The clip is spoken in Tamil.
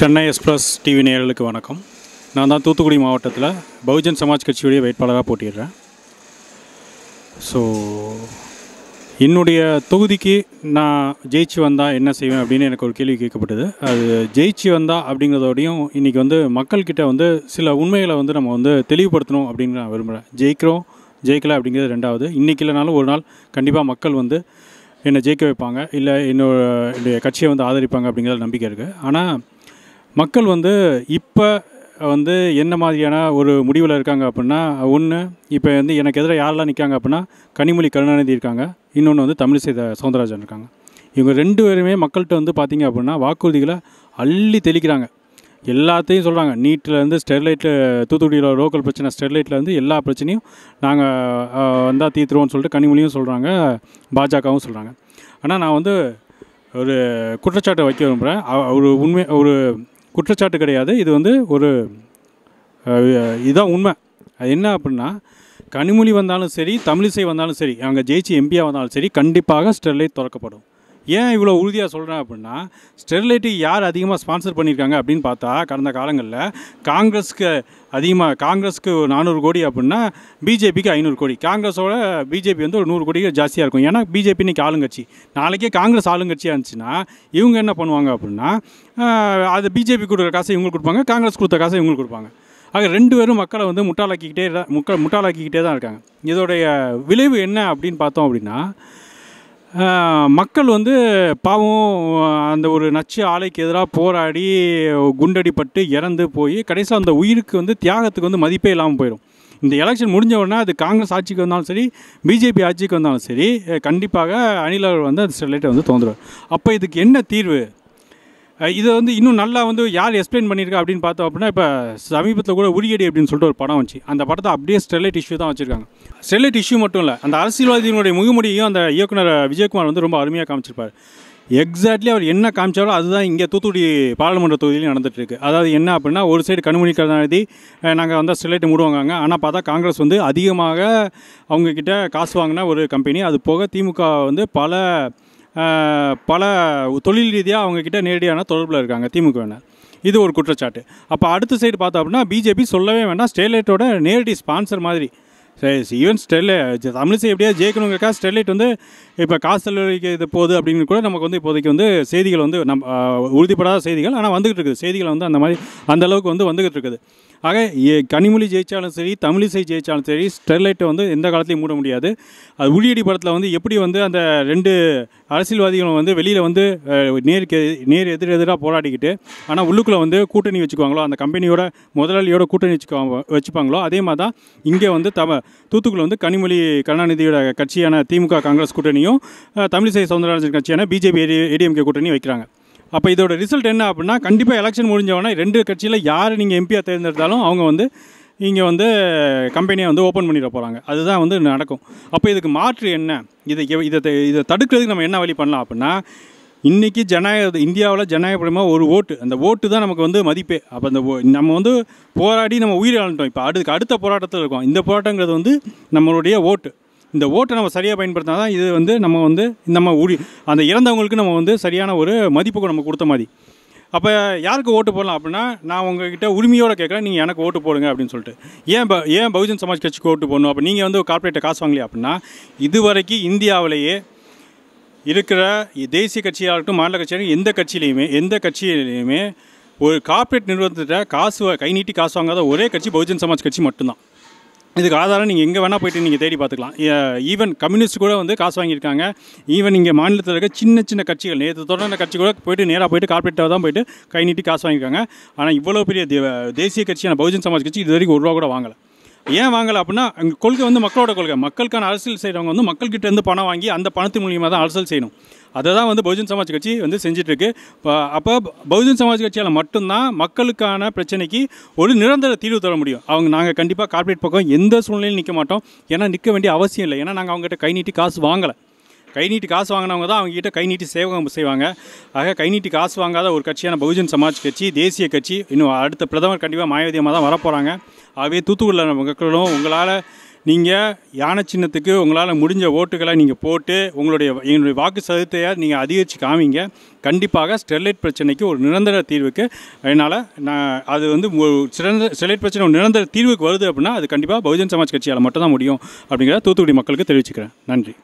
சென்னை எக்ஸ்பிரஸ் டிவி நேயர்களுக்கு வணக்கம். நான் தான் தூத்துக்குடி மாவட்டத்தில் பகுஜன் சமாஜ் கட்சியுடைய வேட்பாளராக போட்டிடுறேன். ஸோ என்னுடைய தொகுதிக்கு நான் ஜெயிச்சு வந்தால் என்ன செய்வேன் அப்படின்னு எனக்கு ஒரு கேள்வி கேட்கப்பட்டது. அது ஜெயிச்சு வந்தால் அப்படிங்கிறதோடையும் இன்றைக்கி மக்கள்கிட்ட சில உண்மைகளை நம்ம தெளிவுபடுத்தணும் அப்படின்னு நான் விரும்புகிறேன். ஜெயிக்கலை அப்படிங்கிறது ரெண்டாவது. இன்றைக்கி இல்லைனாலும் ஒரு நாள் கண்டிப்பாக மக்கள் என்னை ஜெயிக்க வைப்பாங்க, இல்லை என்னுடைய கட்சியை ஆதரிப்பாங்க அப்படிங்கிற நம்பிக்கை இருக்குது. ஆனால் மக்கள் இப்போ என்ன மாதிரியான ஒரு முடிவில் இருக்காங்க அப்படின்னா, ஒன்று இப்போ எனக்கு எதிராக யாரெல்லாம் நிற்காங்க அப்படின்னா, கனிமொழி கருணாநிதி இருக்காங்க, இன்னொன்று தமிழிசை சவுந்தரராஜன் இருக்காங்க. இவங்க ரெண்டு பேருமே மக்கள்கிட்ட பார்த்தீங்க அப்படின்னா வாக்குறுதிகளை அள்ளி தெளிக்கிறாங்க. எல்லாத்தையும் சொல்கிறாங்க. நீட்டிலேருந்து ஸ்டெர்லைட்டில், தூத்துக்குடியில் லோக்கல் பிரச்சனை ஸ்டெர்லைட்லேருந்து எல்லா பிரச்சனையும் நாங்கள் வந்தால் தீர்த்துருவோம்னு சொல்லிட்டு கனிமொழியும் சொல்கிறாங்க, பாஜகவும் சொல்கிறாங்க. ஆனால் நான் ஒரு குற்றச்சாட்டை வைக்க விரும்புகிறேன். ஒரு குற்றச்சாட்டு கிடையாது, இது இதுதான் உண்மை. அது என்ன அப்படின்னா, கனிமொழி வந்தாலும் சரி, தமிழிசை வந்தாலும் சரி, அவங்க ஜெயிச்சு எம்பியாக வந்தாலும் சரி, கண்டிப்பாக ஸ்டெர்லைட் திறக்கப்படும். ஏன் இவ்வளோ உறுதியாக சொல்கிறேன் அப்படின்னா, ஸ்டெர்லைட்டு யார் அதிகமாக ஸ்பான்சர் பண்ணியிருக்காங்க அப்படின்னு பார்த்தா, கடந்த காலங்களில் காங்கிரஸுக்கு 400 கோடி அப்படின்னா பிஜேபிக்கு 500 கோடி. காங்கிரஸோட பிஜேபி ஒரு 100 கோடிக்கு ஜாஸ்தியாக இருக்கும். ஏன்னா பிஜேபி இன்றைக்கி ஆளுங்கட்சி. நாளைக்கே காங்கிரஸ் ஆளுங்கட்சியாக இருந்துச்சுன்னா இவங்க என்ன பண்ணுவாங்க அப்படின்னா, அது பிஜேபி கொடுக்குற காசை இவங்களுக்கு கொடுப்பாங்க, காங்கிரஸ் கொடுத்த காசை இவங்களுக்கு கொடுப்பாங்க. ஆக ரெண்டு பேரும் மக்களை முட்டாளாக்கிக்கிட்டே தான் இருக்காங்க. இதோடைய விளைவு என்ன அப்படின்னு பார்த்தோம் அப்படின்னா, மக்கள் பாவம் அந்த ஒரு நச்சு ஆலைக்கு எதிராக போராடி குண்டடிப்பட்டு இறந்து போய் கடைசியாக அந்த உயிருக்கு தியாகத்துக்கு மதிப்பே இல்லாமல் போயிடும். இந்த எலெக்ஷன் முடிஞ்ச உடனே அது காங்கிரஸ் ஆட்சிக்கு வந்தாலும் சரி, பிஜேபி ஆட்சிக்கு வந்தாலும் சரி, கண்டிப்பாக அணிலர் அந்த ஸ்டெர்லைட்டை திறந்துடுவார். அப்போ இதுக்கு என்ன தீர்வு? இதை இன்னும் நல்லா யார் எக்ஸ்பிளைன் பண்ணியிருக்கா அப்படின்னு பார்த்தோம் அப்படின்னா, இப்போ சமீபத்தில் கூட உரியடி அப்படின்னு சொல்லிட்டு ஒரு படம் வந்துச்சு. அந்த படத்தை அப்படியே ஸ்டெர்லைட் இஷ்யூ தான் வச்சுருக்காங்க. ஸ்டெர்லைட் இஷ்யூ மட்டும் இல்லை, அந்த அரசியல்வாதியினுடைய முகமுடியும் அந்த இயக்குனர் விஜயகுமார் ரொம்ப அருமையாக காமிச்சிருப்பார். எக்ஸாக்ட்லி அவர் என்ன காமிச்சாலும் அதுதான் இங்கே தூத்துக்குடி பாராளுமன்ற தொகுதியிலையும் நடந்துகிட்ருக்கு. அதாவது என்ன அப்படின்னா, ஒரு சைடு கனிமொழி கருணாநிதி நாங்கள் ஸ்டெர்லைட்டை மூடுவாங்க, ஆனால் பார்த்தா காங்கிரஸ் அதிகமாக அவங்கக்கிட்ட காசு வாங்கின ஒரு கம்பெனி. அது போக திமுக பல தொழில் ரீதியாக அவங்கக்கிட்ட நேரடியான தொடர்பில் இருக்காங்க திமுகவினர். இது ஒரு குற்றச்சாட்டு. அப்போ அடுத்த சைடு பார்த்தோம் அப்படின்னா, பிஜேபி சொல்லவே வேண்டாம், ஸ்டெர்லைட்டோட நேரடி ஸ்பான்சர் மாதிரி. ஈவன் தமிழிசை எப்படியா ஜெயிக்கணுங்கிறக்கா ஸ்டெர்லைட் இப்போ காசு செலவழிக்க இது போகுது அப்படின்னு கூட நமக்கு இப்போதைக்கு செய்திகள் உறுதிப்படாத செய்திகள், ஆனால் வந்துகிட்டு இருக்குது. செய்திகள் அந்த மாதிரி அந்த அளவுக்கு வந்துகிட்டு இருக்குது. ஆக கனிமொழி ஜெயித்தாலும் சரி, தமிழிசை ஜெயித்தாலும் சரி, ஸ்டெர்லைட்டை எந்த காலத்தையும் மூட முடியாது. அது உரியடி படத்தில் எப்படி அந்த ரெண்டு அரசியல்வாதிகளும் வெளியில் நேர் எதிராக போராடிக்கிட்டு, ஆனால் உள்ளுக்குள்ளே கூட்டணி வச்சுக்குவாங்களோ, அந்த கம்பெனியோட முதலாளியோட கூட்டணி வச்சுப்பாங்களோ, அதே மாதிரி தான் இங்கே தூத்துக்குடியில் கனிமொழி கருணாநிதியோட கட்சியான திமுக காங்கிரஸ் கூட்டணியும், தமிழிசை சவுந்தரராஜன் கட்சியான பிஜேபி ஏடிஎம்கே கூட்டணி வைக்கிறாங்க. அப்போ இதோட ரிசல்ட் என்ன அப்படின்னா, கண்டிப்பாக எலெக்ஷன் முடிஞ்சவொடனே ரெண்டு கட்சியில் யார் நீங்கள் எம்பியாக தேர்ந்தெடுத்தாலும் அவங்க இங்கே கம்பெனியை ஓப்பன் பண்ணிட போகிறாங்க. அதுதான் நடக்கும். அப்போ இதுக்கு மாற்று என்ன? இதை தடுக்கிறதுக்கு நம்ம என்ன வழி பண்ணலாம் அப்படின்னா, இன்றைக்கி இந்தியாவில் ஜனநாயகபூர்வமாக ஒரு ஓட்டு, அந்த ஓட்டு தான் நமக்கு மதிப்பே. அப்போ அந்த நம்ம போராடி நம்ம உயிரிழந்துட்டோம். இப்போ அடுத்த போராட்டத்தில் இருக்கோம். இந்த போராட்டங்கிறது நம்மளுடைய ஓட்டு. இந்த ஓட்டை நம்ம சரியாக பயன்படுத்தினா தான் இது நம்ம அந்த இறந்தவங்களுக்கு நம்ம சரியான ஒரு மதிப்புக்கு நம்ம கொடுத்த மாதிரி. அப்போ யாருக்கு ஓட்டு போடலாம் அப்படின்னா, நான் உங்ககிட்ட உரிமையோடு கேட்குறேன், நீங்கள் எனக்கு ஓட்டு போடுங்க அப்படின்னு சொல்லிட்டு. ஏன் பகுஜன் சமாஜ் கட்சிக்கு ஓட்டு போடணும்? அப்போ நீங்கள் கார்ப்பரேட்டை காசு வாங்கலையா அப்படின்னா, இதுவரைக்கும் இந்தியாவிலேயே இருக்கிற தேசிய கட்சியாகட்டும் மாநில கட்சியாகட்டும் எந்த கட்சியிலையுமே ஒரு கார்ப்பரேட் நிறுவனத்திட்ட கை நீட்டி காசு வாங்காத ஒரே கட்சி பகுஜன் சமாஜ் கட்சி மட்டும்தான். இதுக்கு ஆதாரம் நீங்கள் எங்கே வேணால் போய்ட்டு நீங்கள் தேடி பார்த்துக்கலாம். ஈவன் கம்யூனிஸ்ட் கூட காசு வாங்கியிருக்காங்க. ஈவன் இங்கே மாநிலத்தில் இருக்க சின்ன கட்சிகள், நேற்று தொடர்ந்த கட்சி கூட நேராக போய்ட்டு கார்ப்பரேட்டாக தான் போய்ட்டு கை நீட்டி காசு வாங்கியிருக்காங்க. ஆனால் இவ்வளோ பெரிய தேசிய கட்சியான பகுஜன் சமாஜ் கட்சி இது வரைக்கும் ₹1 கூட வாங்கலை. ஏன் வாங்கலை அப்படின்னா, அங்கே கொள்கை மக்களோட கொள்கை. மக்களுக்கான அரசியல் செய்கிறவங்க மக்கள்கிட்ட பணம் வாங்கி அந்த பணத்தின் மூலியமாக தான் அரசியல் செய்யணும். அதை தான் பகுஜன் சமாஜ் கட்சி செஞ்சிட்ருக்கு. அப்போ பகுஜன் சமாஜ் கட்சியால் மட்டும்தான் மக்களுக்கான பிரச்சனைக்கு ஒரு நிரந்தர தீர்வு தர முடியும். நாங்கள் கண்டிப்பாக கார்ப்பரேட் பக்கம் எந்த சூழ்நிலையும் நிற்க மாட்டோம். ஏன்னா நிற்க வேண்டிய அவசியம் இல்லை. ஏன்னா நாங்கள் அவங்ககிட்ட கை நீட்டி காசு வாங்கலை. கை நீட்டி காசு வாங்கினவங்க தான் அவங்ககிட்ட கை நீட்டி சேவகம் செய்வாங்க. ஆக கை நீட்டி காசு வாங்காத ஒரு கட்சியான பகுஜன் சமாஜ் கட்சி, தேசிய கட்சி, இன்னும் அடுத்த பிரதமர் கண்டிப்பாக மாயாவதி அம்மா தான் வரப்போகிறாங்க. ஆகவே தூத்துக்குடியில் மக்களும் உங்களால் நீங்கள் யானை சின்னத்துக்கு உங்களால் முடிஞ்ச ஓட்டுகளை நீங்கள் போட்டு என்னுடைய வாக்கு சதவீதத்தை நீங்கள் அதிகரித்து காமிங்க. கண்டிப்பாக ஸ்டெர்லைட் பிரச்சனைக்கு ஒரு நிரந்தர தீர்வுக்கு அதனால் அது வந்து ஸ்டெர்லைட் பிரச்சனை ஒரு நிரந்தர தீர்வுக்கு வருது அப்படின்னா அது கண்டிப்பாக பகுஜன் சமாஜ் கட்சியால் மட்டும்தான் முடியும் அப்படிங்கிறத தூத்துக்குடி மக்களுக்கு தெரிவிச்சுக்கிறேன். நன்றி.